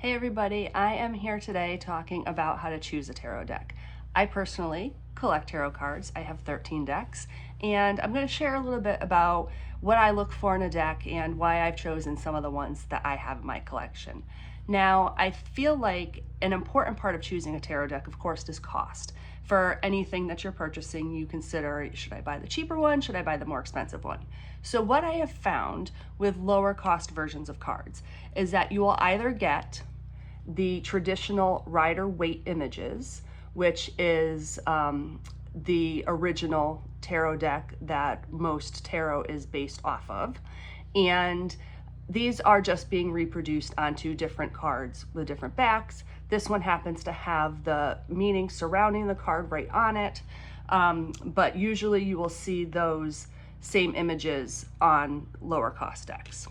Hey everybody, I am here today talking about how to choose a tarot deck. I personally collect tarot cards. I have 13 decks, and I'm going to share a little bit about what I look for in a deck and why I've chosen some of the ones that I have in my collection. Now, I feel like an important part of choosing a tarot deck, of course, is cost. For anything that you're purchasing, you consider, should I buy the cheaper one? Should I buy the more expensive one? So what I have found with lower cost versions of cards is that you will either get the traditional Rider-Waite images, which is the original tarot deck that most tarot is based off of. And these are just being reproduced onto different cards with different backs. This one happens to have the meaning surrounding the card right on it. But usually you will see those same images on lower cost decks.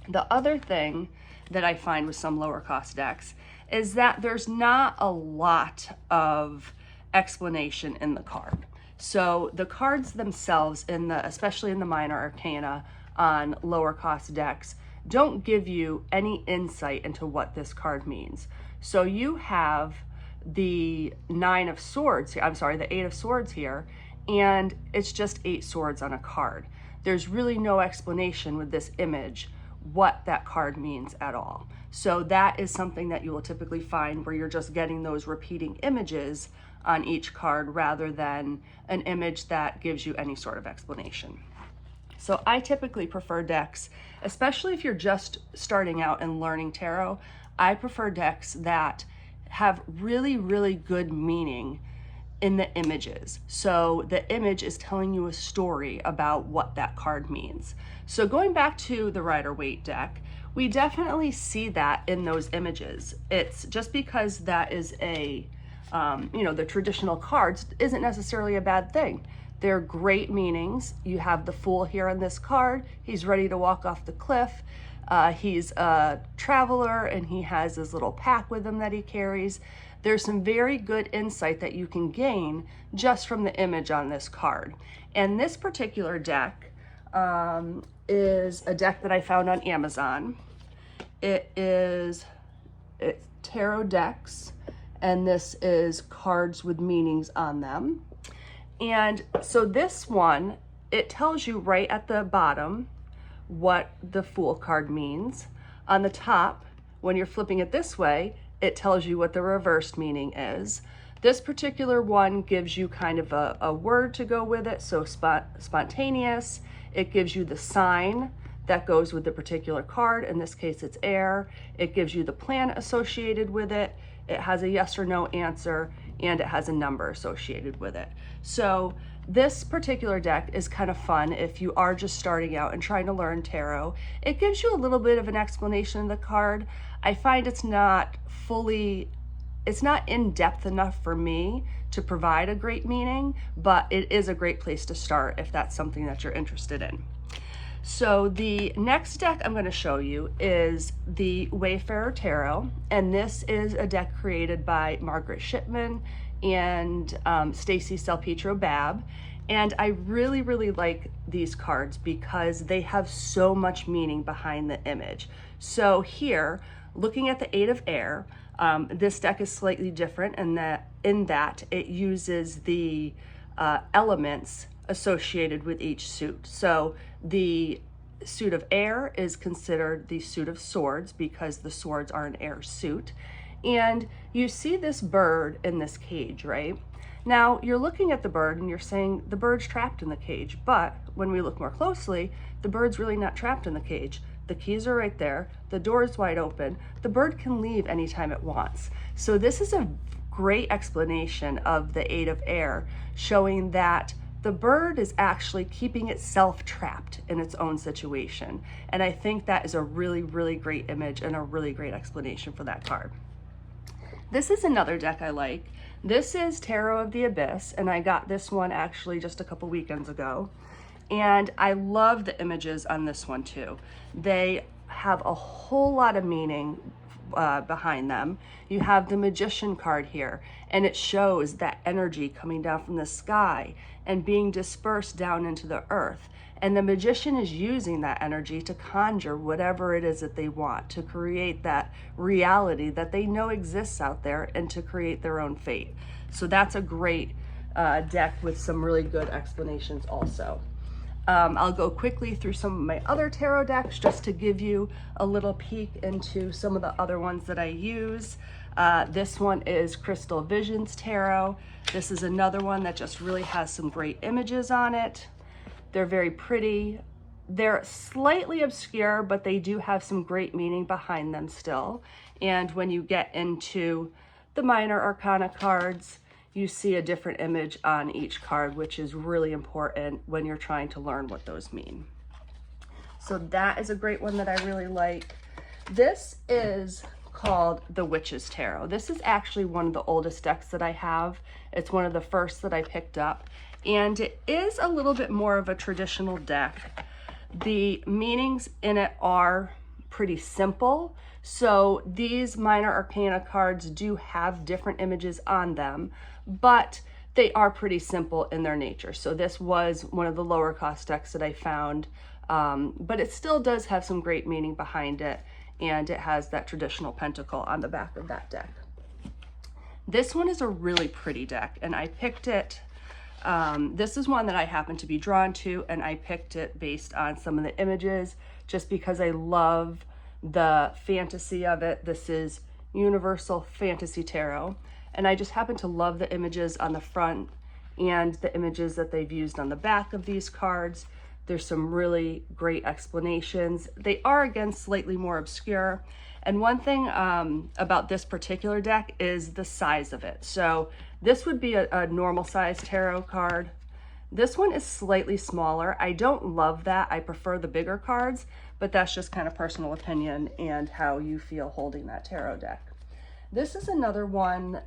The other thing that I find with some lower cost decks is that there's not a lot of explanation in the card. So the cards themselves, especially in the minor arcana on lower cost decks, don't give you any insight into what this card means. So you have the Eight of Swords here, and it's just 8 swords on a card. There's really no explanation with this image what that card means at all. So that is something that you will typically find where you're just getting those repeating images on each card rather than an image that gives you any sort of explanation. So I typically prefer decks, especially if you're just starting out and learning tarot, I prefer decks that have really, really good meaning in the images. So the image is telling you a story about what that card means. So going back to the Rider-Waite deck, we definitely see that in those images. It's just because that is the traditional cards isn't necessarily a bad thing. They're great meanings. You have the Fool here on this card. He's ready to walk off the cliff. He's a traveler and he has his little pack with him that he carries. There's some very good insight that you can gain just from the image on this card. And this particular deck is a deck that I found on Amazon. It's tarot decks, and this is cards with meanings on them. And so this one, it tells you right at the bottom what the Fool card means. On the top, when you're flipping it this way, it tells you what the reversed meaning is. This particular one gives you kind of a word to go with it, so spontaneous. It gives you the sign that goes with the particular card. In this case, it's air. It gives you the planet associated with it. It has a yes or no answer, and it has a number associated with it. So this particular deck is kind of fun if you are just starting out and trying to learn tarot. It gives you a little bit of an explanation of the card. I find it's not in-depth enough for me to provide a great meaning, but it is a great place to start if that's something that you're interested in. So the next deck I'm going to show you is the Wayfarer Tarot, and this is a deck created by Margaret Shipman and Stacy Salpetro Babb. And I really, really like these cards because they have so much meaning behind the image. So here, looking at the Eight of Air, this deck is slightly different in that it uses the elements associated with each suit. So the suit of air is considered the suit of swords because the swords are an air suit. And you see this bird in this cage, right? Now you're looking at the bird and you're saying the bird's trapped in the cage, but when we look more closely, the bird's really not trapped in the cage. The keys are right there, the door is wide open, the bird can leave anytime it wants. So this is a great explanation of the Eight of Air, showing that the bird is actually keeping itself trapped in its own situation. And I think that is a really, really great image and a really great explanation for that card. This is another deck I like. This is Tarot of the Abyss, and I got this one actually just a couple weekends ago. And I love the images on this one too. They have a whole lot of meaning behind them. You have the Magician card here, and it shows that energy coming down from the sky and being dispersed down into the earth. And the Magician is using that energy to conjure whatever it is that they want, to create that reality that they know exists out there and to create their own fate. So that's a great deck with some really good explanations also. I'll go quickly through some of my other tarot decks just to give you a little peek into some of the other ones that I use. This one is Crystal Visions Tarot. This is another one that just really has some great images on it. They're very pretty. They're slightly obscure, but they do have some great meaning behind them still. And when you get into the minor arcana cards, you see a different image on each card, which is really important when you're trying to learn what those mean. So that is a great one that I really like. This is called the Witches Tarot. This is actually one of the oldest decks that I have. It's one of the first that I picked up, and it is a little bit more of a traditional deck. The meanings in it are pretty simple. So these minor arcana cards do have different images on them, but they are pretty simple in their nature. So this was one of the lower cost decks that I found, but it still does have some great meaning behind it, and it has that traditional pentacle on the back of that deck. This one is a really pretty deck, and I picked it. This is one that I happen to be drawn to, and I picked it based on some of the images just because I love the fantasy of it. This is Universal Fantasy Tarot, and I just happen to love the images on the front and the images that they've used on the back of these cards. There's some really great explanations. They are, again, slightly more obscure. And one thing about this particular deck is the size of it. So this would be a normal size tarot card. This one is slightly smaller. I don't love that. I prefer the bigger cards, but that's just kind of personal opinion and how you feel holding that tarot deck. This is another one.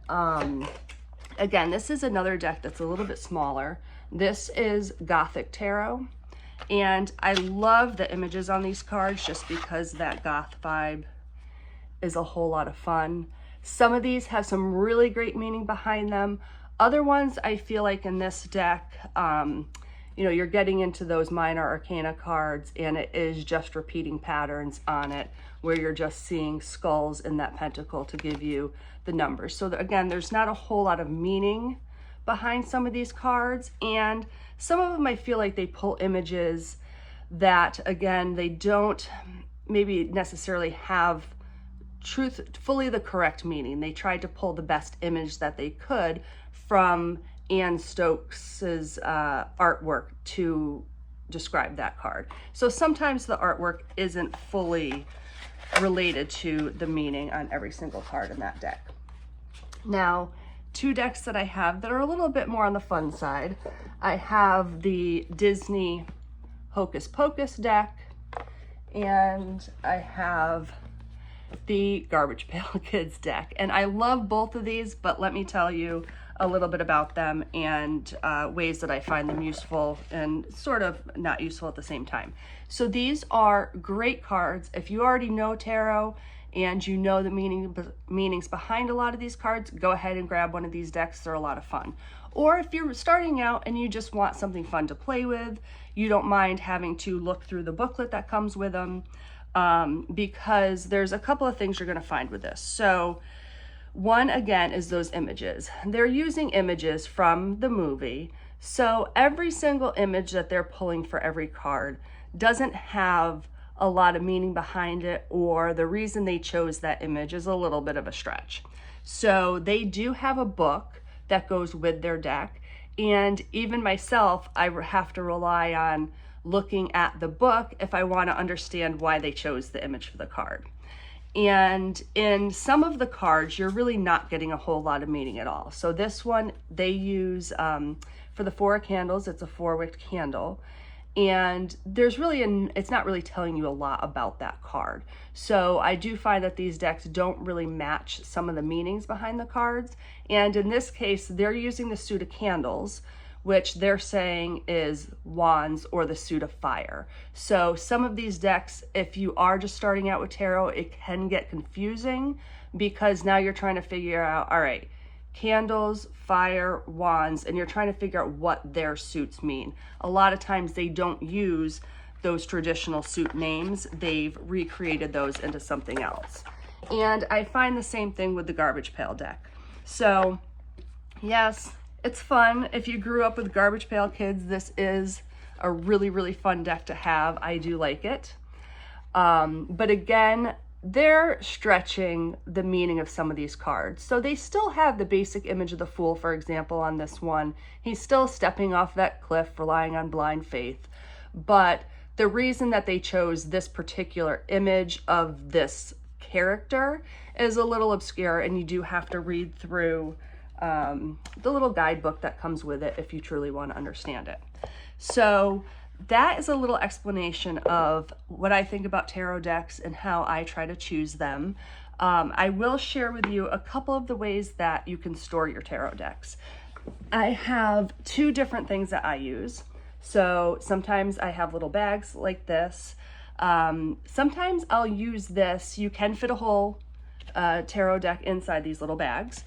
Again, this is another deck that's a little bit smaller. This is Gothic Tarot. And I love the images on these cards just because that goth vibe is a whole lot of fun. Some of these have some really great meaning behind them. Other ones, I feel like in this deck, you know, you're getting into those minor arcana cards and it is just repeating patterns on it where you're just seeing skulls in that pentacle to give you the numbers. So again, there's not a whole lot of meaning behind some of these cards, and some of them I feel like they pull images that, again, they don't maybe necessarily have fully the correct meaning. They tried to pull the best image that they could from Anne Stokes's artwork to describe that card. So sometimes the artwork isn't fully related to the meaning on every single card in that deck. Now, two decks that I have that are a little bit more on the fun side. I have the Disney Hocus Pocus deck, and I have the Garbage Pail Kids deck. And I love both of these, but let me tell you a little bit about them and ways that I find them useful and sort of not useful at the same time. So these are great cards. If you already know tarot and you know the meanings behind a lot of these cards, go ahead and grab one of these decks. They're a lot of fun. Or if you're starting out and you just want something fun to play with, you don't mind having to look through the booklet that comes with them, because there's a couple of things you're going to find with this. So one, again, is those images. They're using images from the movie. So every single image that they're pulling for every card doesn't have a lot of meaning behind it, or the reason they chose that image is a little bit of a stretch. So they do have a book that goes with their deck, and even myself, I have to rely on looking at the book if I want to understand why they chose the image for the card. And in some of the cards, you're really not getting a whole lot of meaning at all. So this one, they use, for the Four of Candles, it's a 4-wicked candle. And there's really, it's not really telling you a lot about that card. So I do find that these decks don't really match some of the meanings behind the cards. And in this case, they're using the suit of candles, which they're saying is Wands or the Suit of Fire. So some of these decks, if you are just starting out with tarot, it can get confusing because now you're trying to figure out, all right, candles, fire, wands, and you're trying to figure out what their suits mean. A lot of times they don't use those traditional suit names. They've recreated those into something else. And I find the same thing with the Garbage Pail deck. So yes, it's fun. If you grew up with Garbage Pail Kids, this is a really, really fun deck to have. I do like it. But again, they're stretching the meaning of some of these cards. So they still have the basic image of the Fool, for example, on this one. He's still stepping off that cliff, relying on blind faith. But the reason that they chose this particular image of this character is a little obscure, and you do have to read through the little guidebook that comes with it if you truly want to understand it. So that is a little explanation of what I think about tarot decks and how I try to choose them. I will share with you a couple of the ways that you can store your tarot decks. I have two different things that I use. So sometimes I have little bags like this. Sometimes I'll use this. You can fit a whole tarot deck inside these little bags.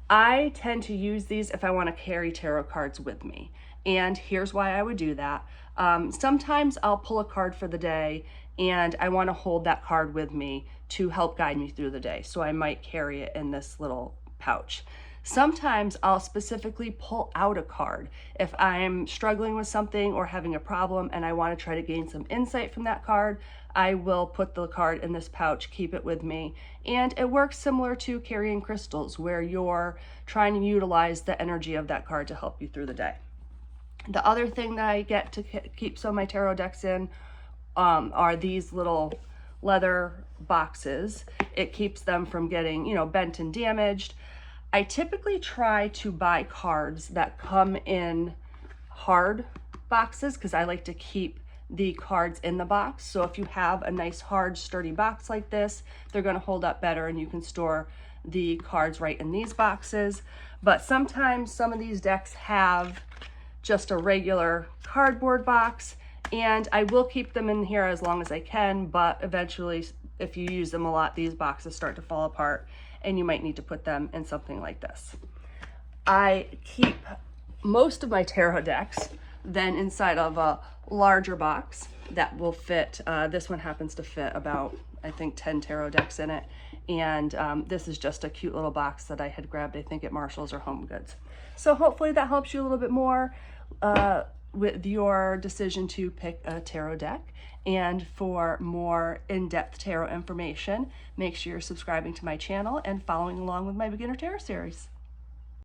I tend to use these if I want to carry tarot cards with me. And here's why I would do that. Sometimes I'll pull a card for the day and I want to hold that card with me to help guide me through the day. So I might carry it in this little pouch. Sometimes I'll specifically pull out a card if I'm struggling with something or having a problem and I want to try to gain some insight from that card. I will put the card in this pouch, keep it with me, and it works similar to carrying crystals where you're trying to utilize the energy of that card to help you through the day. The other thing that I get to keep some of my tarot decks in are these little leather boxes. It keeps them from getting, bent and damaged. I typically try to buy cards that come in hard boxes because I like to keep the cards in the box. So if you have a nice hard sturdy box like this, they're going to hold up better and you can store the cards right in these boxes. But sometimes some of these decks have just a regular cardboard box, and I will keep them in here as long as I can, but eventually if you use them a lot, these boxes start to fall apart and you might need to put them in something like this. I keep most of my tarot decks then inside of a larger box that will fit. This one happens to fit about, I think, 10 tarot decks in it. And this is just a cute little box that I had grabbed, I think, at Marshall's or Home Goods. So hopefully that helps you a little bit more with your decision to pick a tarot deck. And for more in-depth tarot information, make sure you're subscribing to my channel and following along with my Beginner Tarot series.